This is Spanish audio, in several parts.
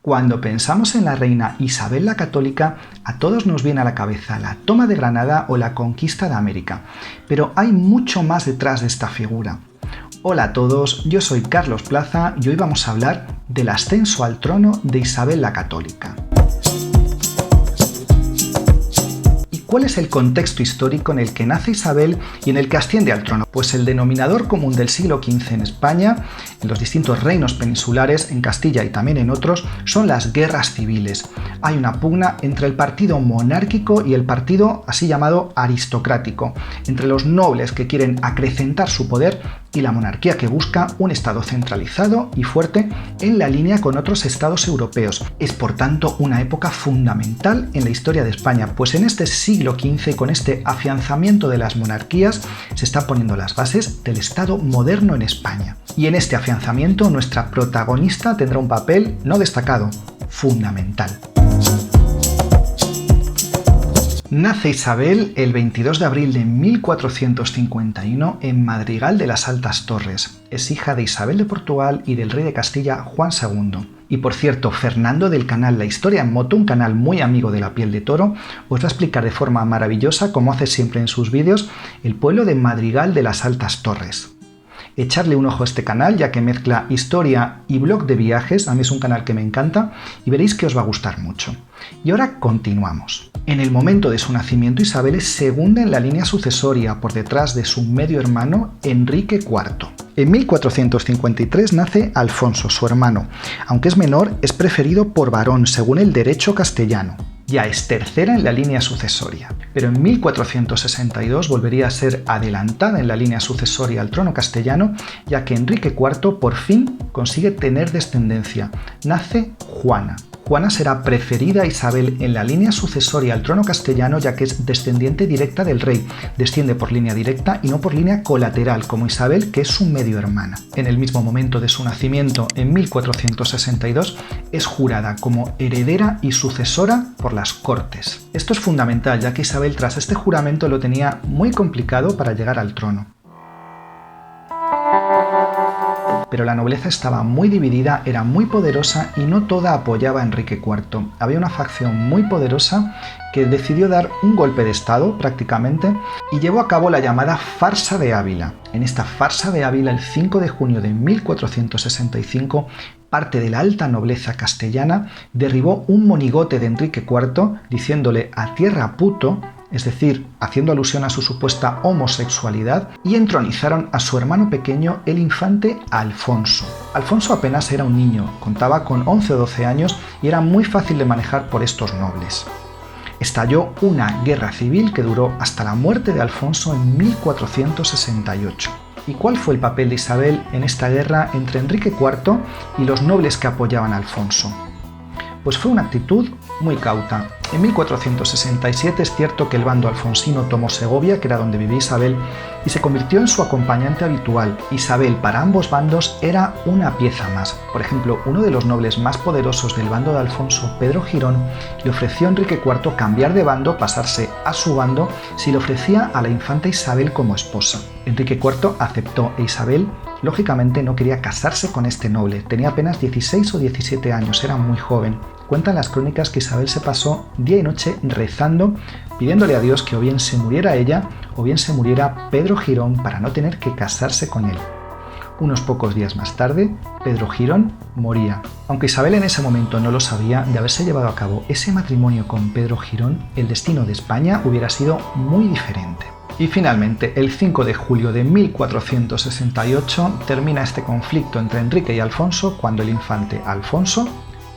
Cuando pensamos en la reina Isabel la Católica, a todos nos viene a la cabeza la toma de Granada o la conquista de América, pero hay mucho más detrás de esta figura. Hola a todos, yo soy Carlos Plaza y hoy vamos a hablar del ascenso al trono de Isabel la Católica. ¿Cuál es el contexto histórico en el que nace Isabel y en el que asciende al trono? Pues el denominador común del siglo XV en España, en los distintos reinos peninsulares, en Castilla y también en otros, son las guerras civiles. Hay una pugna entre el partido monárquico y el partido así llamado aristocrático, entre los nobles que quieren acrecentar su poder y la monarquía que busca un estado centralizado y fuerte en la línea con otros estados europeos. Es por tanto una época fundamental en la historia de España, pues en este siglo XV, con este afianzamiento de las monarquías, se están poniendo las bases del Estado moderno en España. Y en este afianzamiento nuestra protagonista tendrá un papel no destacado, fundamental. Nace Isabel el 22 de abril de 1451 en Madrigal de las Altas Torres. Es hija de Isabel de Portugal y del rey de Castilla Juan II. Y por cierto, Fernando del canal La Historia en Moto, un canal muy amigo de La Piel de Toro, os va a explicar de forma maravillosa, como hace siempre en sus vídeos, el pueblo de Madrigal de las Altas Torres. Echarle un ojo a este canal, ya que mezcla historia y blog de viajes, a mí es un canal que me encanta, y veréis que os va a gustar mucho. Y ahora continuamos. En el momento de su nacimiento, Isabel es segunda en la línea sucesoria, por detrás de su medio hermano Enrique IV. En 1453 nace Alfonso, su hermano. Aunque es menor, es preferido por varón, según el derecho castellano. Ya es tercera en la línea sucesoria, pero en 1462 volvería a ser adelantada en la línea sucesoria al trono castellano, ya que Enrique IV por fin consigue tener descendencia. Nace Juana. Juana será preferida a Isabel en la línea sucesoria al trono castellano, ya que es descendiente directa del rey, desciende por línea directa y no por línea colateral, como Isabel, que es su medio hermana. En el mismo momento de su nacimiento, en 1462, es jurada como heredera y sucesora por las Cortes. Esto es fundamental, ya que Isabel tras este juramento lo tenía muy complicado para llegar al trono. Pero la nobleza estaba muy dividida, era muy poderosa y no toda apoyaba a Enrique IV. Había una facción muy poderosa que decidió dar un golpe de estado prácticamente y llevó a cabo la llamada Farsa de Ávila. En esta Farsa de Ávila, el 5 de junio de 1465, parte de la alta nobleza castellana derribó un monigote de Enrique IV diciéndole a tierra puto, es decir, haciendo alusión a su supuesta homosexualidad, y entronizaron a su hermano pequeño, el infante Alfonso. Alfonso apenas era un niño, contaba con 11 o 12 años y era muy fácil de manejar por estos nobles. Estalló una guerra civil que duró hasta la muerte de Alfonso en 1468. ¿Y cuál fue el papel de Isabel en esta guerra entre Enrique IV y los nobles que apoyaban a Alfonso? Pues fue una actitud muy cauta. En 1467 es cierto que el bando alfonsino tomó Segovia, que era donde vivía Isabel, y se convirtió en su acompañante habitual. Isabel para ambos bandos era una pieza más. Por ejemplo, uno de los nobles más poderosos del bando de Alfonso, Pedro Girón, le ofreció a Enrique IV cambiar de bando, pasarse a su bando, si le ofrecía a la infanta Isabel como esposa. Enrique IV aceptó e Isabel, lógicamente, no quería casarse con este noble. Tenía apenas 16 o 17 años, era muy joven. Cuentan las crónicas que Isabel se pasó día y noche rezando, pidiéndole a Dios que o bien se muriera ella o bien se muriera Pedro Girón para no tener que casarse con él. Unos pocos días más tarde, Pedro Girón moría. Aunque Isabel en ese momento no lo sabía, de haberse llevado a cabo ese matrimonio con Pedro Girón, el destino de España hubiera sido muy diferente. Y finalmente, el 5 de julio de 1468 termina este conflicto entre Enrique y Alfonso cuando el infante Alfonso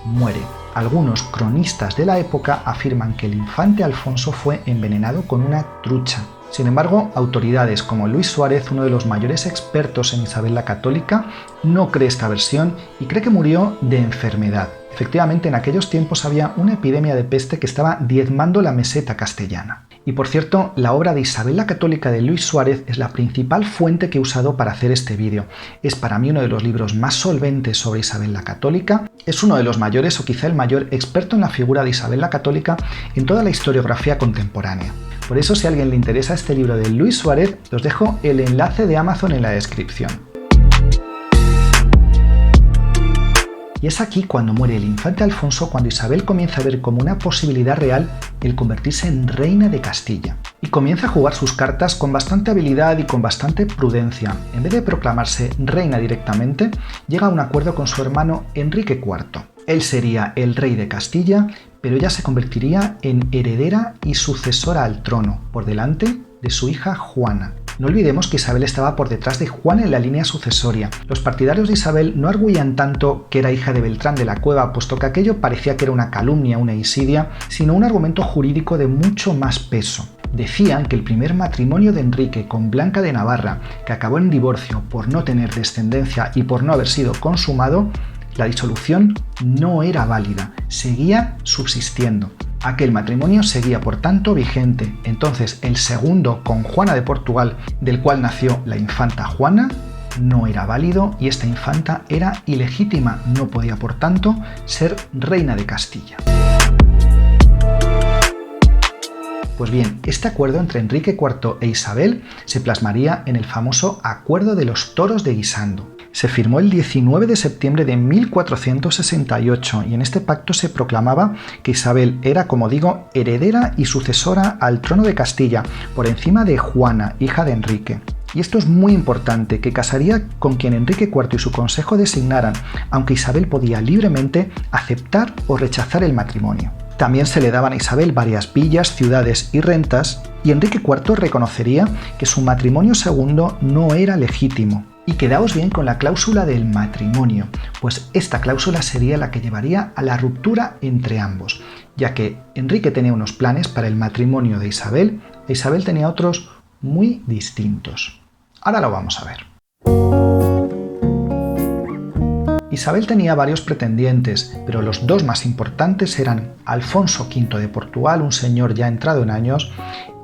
muere. Algunos cronistas de la época afirman que el infante Alfonso fue envenenado con una trucha. Sin embargo, autoridades como Luis Suárez, uno de los mayores expertos en Isabel la Católica, no cree esta versión y cree que murió de enfermedad. Efectivamente, en aquellos tiempos había una epidemia de peste que estaba diezmando la meseta castellana. Y por cierto, la obra de Isabel la Católica de Luis Suárez es la principal fuente que he usado para hacer este vídeo. Es para mí uno de los libros más solventes sobre Isabel la Católica. Es uno de los mayores o quizá el mayor experto en la figura de Isabel la Católica en toda la historiografía contemporánea. Por eso, si a alguien le interesa este libro de Luis Suárez, os dejo el enlace de Amazon en la descripción. Y es aquí cuando muere el infante Alfonso, cuando Isabel comienza a ver como una posibilidad real el convertirse en reina de Castilla. Y comienza a jugar sus cartas con bastante habilidad y con bastante prudencia. En vez de proclamarse reina directamente, llega a un acuerdo con su hermano Enrique IV. Él sería el rey de Castilla, pero ella se convertiría en heredera y sucesora al trono, por delante de su hija Juana. No olvidemos que Isabel estaba por detrás de Juana en la línea sucesoria. Los partidarios de Isabel no arguían tanto que era hija de Beltrán de la Cueva, puesto que aquello parecía que era una calumnia, una insidia, sino un argumento jurídico de mucho más peso. Decían que el primer matrimonio de Enrique con Blanca de Navarra, que acabó en divorcio por no tener descendencia y por no haber sido consumado, la disolución no era válida, seguía subsistiendo. Aquel matrimonio seguía por tanto vigente. Entonces el segundo con Juana de Portugal, del cual nació la infanta Juana, no era válido y esta infanta era ilegítima, no podía por tanto ser reina de Castilla. Pues bien, este acuerdo entre Enrique IV e Isabel se plasmaría en el famoso Acuerdo de los Toros de Guisando. Se firmó el 19 de septiembre de 1468 y en este pacto se proclamaba que Isabel era, como digo, heredera y sucesora al trono de Castilla, por encima de Juana, hija de Enrique. Y esto es muy importante, que casaría con quien Enrique IV y su consejo designaran, aunque Isabel podía libremente aceptar o rechazar el matrimonio. También se le daban a Isabel varias villas, ciudades y rentas, y Enrique IV reconocería que su matrimonio segundo no era legítimo. Y quedaos bien con la cláusula del matrimonio, pues esta cláusula sería la que llevaría a la ruptura entre ambos, ya que Enrique tenía unos planes para el matrimonio de Isabel e Isabel tenía otros muy distintos. Ahora lo vamos a ver. Isabel tenía varios pretendientes, pero los dos más importantes eran Alfonso V de Portugal, un señor ya entrado en años,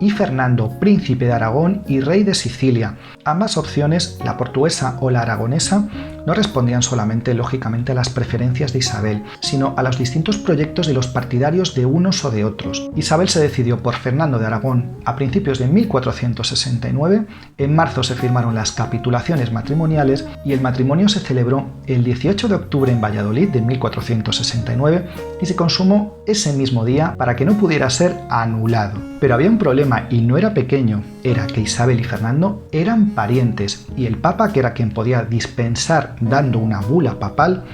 y Fernando, príncipe de Aragón y rey de Sicilia. Ambas opciones, la portuguesa o la aragonesa, no respondían solamente lógicamente a las preferencias de Isabel, sino a los distintos proyectos de los partidarios de unos o de otros. Isabel se decidió por Fernando de Aragón a principios de 1469, en marzo se firmaron las capitulaciones matrimoniales y el matrimonio se celebró el 18 de octubre en Valladolid de 1469 y se consumó ese mismo día para que no pudiera ser anulado. Pero había un problema y no era pequeño, era que Isabel y Fernando eran parientes y el Papa, que era quien podía dispensar dando una bula papal,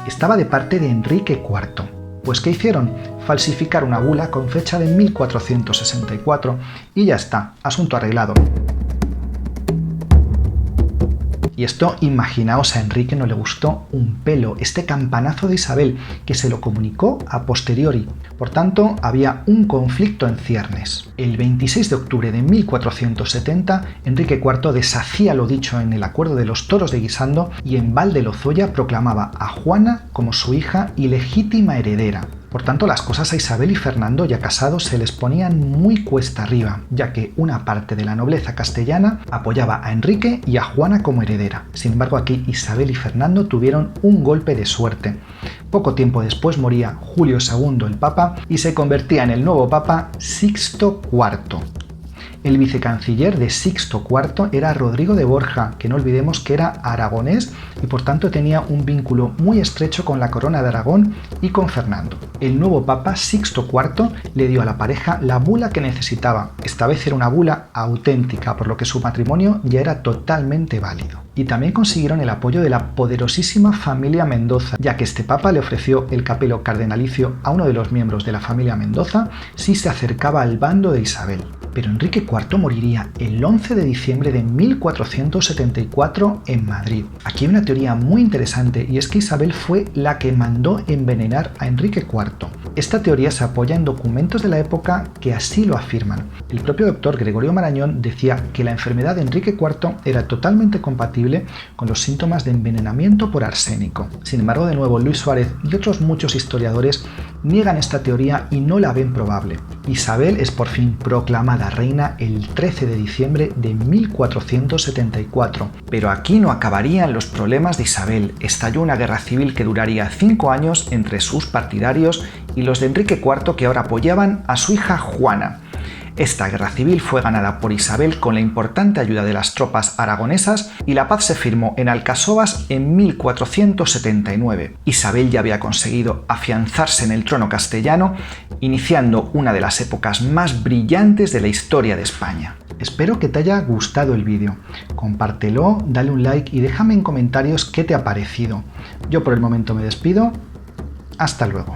estaba de parte de Enrique IV. Pues ¿qué hicieron? Falsificar una bula con fecha de 1464 y ya está, asunto arreglado. Y esto, imaginaos, a Enrique no le gustó un pelo, este campanazo de Isabel, que se lo comunicó a posteriori. Por tanto, había un conflicto en ciernes. El 26 de octubre de 1470, Enrique IV deshacía lo dicho en el Acuerdo de los Toros de Guisando y en Val de Lozoya proclamaba a Juana como su hija y legítima heredera. Por tanto, las cosas a Isabel y Fernando, ya casados, se les ponían muy cuesta arriba, ya que una parte de la nobleza castellana apoyaba a Enrique y a Juana como heredera. Sin embargo, aquí Isabel y Fernando tuvieron un golpe de suerte. Poco tiempo después moría Julio II, el Papa, y se convertía en el nuevo Papa Sixto IV. El vicecanciller de Sixto IV era Rodrigo de Borja, que no olvidemos que era aragonés y por tanto tenía un vínculo muy estrecho con la corona de Aragón y con Fernando. El nuevo Papa Sixto IV le dio a la pareja la bula que necesitaba. Esta vez era una bula auténtica, por lo que su matrimonio ya era totalmente válido. Y también consiguieron el apoyo de la poderosísima familia Mendoza, ya que este papa le ofreció el capelo cardenalicio a uno de los miembros de la familia Mendoza si se acercaba al bando de Isabel. Pero Enrique IV moriría el 11 de diciembre de 1474 en Madrid. Aquí hay una teoría muy interesante y es que Isabel fue la que mandó envenenar a Enrique IV. Esta teoría se apoya en documentos de la época que así lo afirman. El propio doctor Gregorio Marañón decía que la enfermedad de Enrique IV era totalmente compatible con los síntomas de envenenamiento por arsénico. Sin embargo, de nuevo, Luis Suárez y otros muchos historiadores niegan esta teoría y no la ven probable. Isabel es por fin proclamada reina el 13 de diciembre de 1474. Pero aquí no acabarían los problemas de Isabel. Estalló una guerra civil que duraría 5 años entre sus partidarios y los de Enrique IV, que ahora apoyaban a su hija Juana. Esta guerra civil fue ganada por Isabel con la importante ayuda de las tropas aragonesas y la paz se firmó en Alcasovas en 1479. Isabel ya había conseguido afianzarse en el trono castellano, iniciando una de las épocas más brillantes de la historia de España. Espero que te haya gustado el vídeo. Compártelo, dale un like y déjame en comentarios qué te ha parecido. Yo por el momento me despido. Hasta luego.